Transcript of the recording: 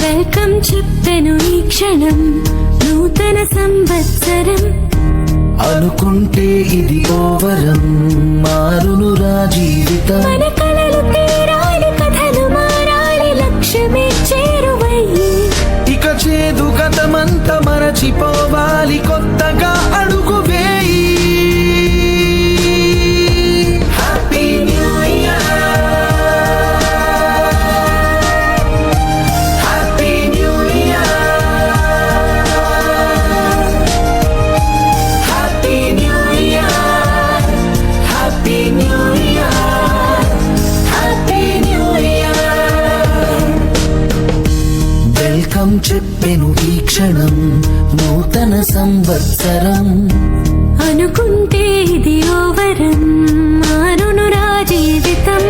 welcome చెప్పెను ఈ క్షణం నూతన సంవత్సరం అనుకుంటే ఇది ఓవరం మారునురా జీవితం మన కలలు తీరాలి కథలు మారాలి లక్ష్యమే చేరువయ్యి ఇక చేదు గతమంత మరచిపోవాలి కొత్తగా అడుగు వేయి happy new year happy new year happy new year happy new year happy new year welcome చెప్పెను ఈ క్షణం నూతన సంవత్సరం అనుకుంటే ఇది ఓవరం మారునురా జీవితం